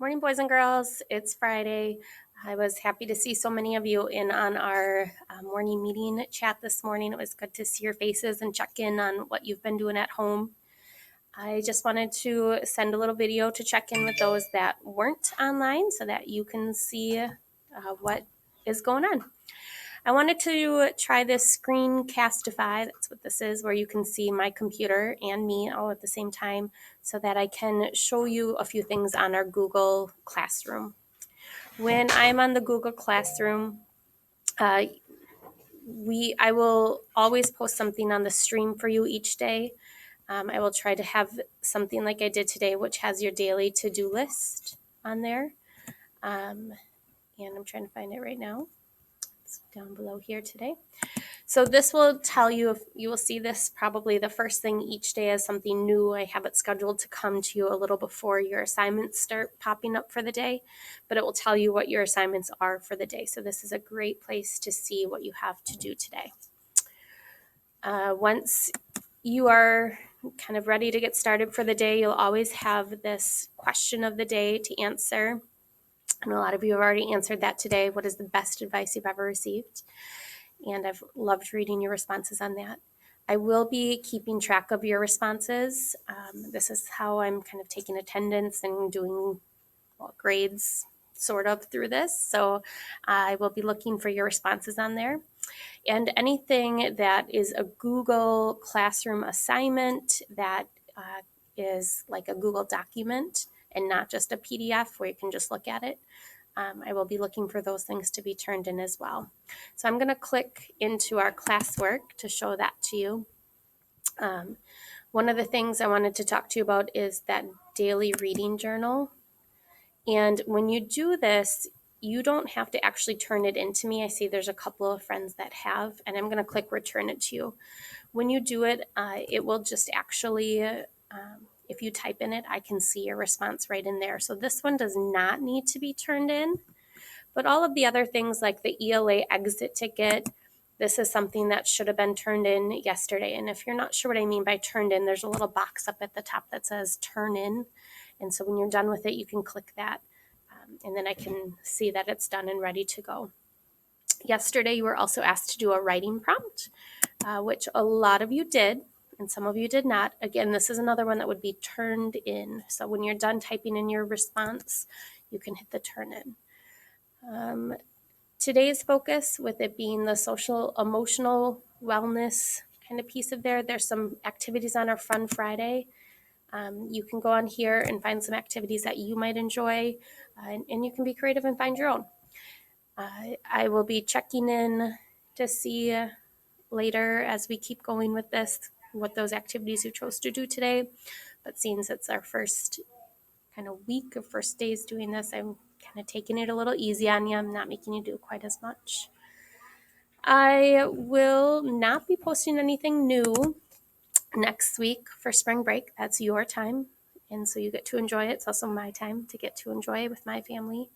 Morning, boys and girls. It's Friday. I was happy to see so many of you in on our morning meeting chat this morning. It was good to see your faces and check in on what you've been doing at home. I just wanted to send a little video to check in with those that weren't online so that you can see what is going on. I wanted to try this Screencastify, that's what this is, where you can see my computer and me all at the same time so that I can show you a few things on our Google Classroom. When I'm on the Google Classroom, I will always post something on the stream for you each day. I will try to have something like I did today, which has your daily to-do list on there. And I'm trying to find it right now. It's down below here today. So this will tell you, if you will see this probably the first thing each day as something new. I have it scheduled to come to you a little before your assignments start popping up for the day, but it will tell you what your assignments are for the day. So this is a great place to see what you have to do today. Once you are kind of ready to get started for the day, you'll always have this question of the day to answer. And a lot of you have already answered that today. What is the best advice you've ever received? And I've loved reading your responses on that. I will be keeping track of your responses. This is how I'm kind of taking attendance and doing grades sort of through this. So I will be looking for your responses on there. And anything that is a Google Classroom assignment that is like a Google document and not just a PDF where you can just look at it, I will be looking for those things to be turned in as well. So I'm going to click into our classwork to show that to you. One of the things I wanted to talk to you about is that daily reading journal. And when you do this, you don't have to actually turn it into me. I see there's a couple of friends that have, and I'm going to click return it to you. When you do it, it will just actually, if you type in it, I can see your response right in there. So this one does not need to be turned in, but all of the other things like the ELA exit ticket, this is something that should have been turned in yesterday. And if you're not sure what I mean by turned in, there's a little box up at the top that says turn in. And so when you're done with it, you can click that. And then I can see that it's done and ready to go. Yesterday, you were also asked to do a writing prompt, which a lot of you did, and some of you did not. Again, this is another one that would be turned in. So when you're done typing in your response, you can hit the turn in. Today's focus, with it being the social emotional wellness kind of piece of there's some activities on our Fun Friday. You can go on here and find some activities that you might enjoy, and you can be creative and find your own. I will be checking in to see later as we keep going with this, what those activities you chose to do today. But since it's our first kind of week of first days doing this, I'm kind of taking it a little easy on you. I'm not making you do quite as much. I will not be posting anything new next week for spring break. That's your time, and so you get to enjoy it. It's also my time to get to enjoy it with my family.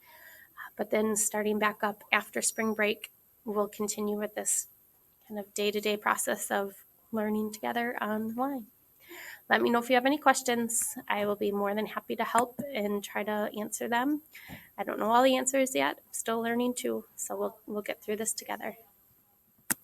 But then starting back up after spring break, we'll continue with this kind of day-to-day process of learning together online. Let me know if you have any questions. I will be more than happy to help and try to answer them. I don't know all the answers yet. I'm still learning too, so we'll get through this together.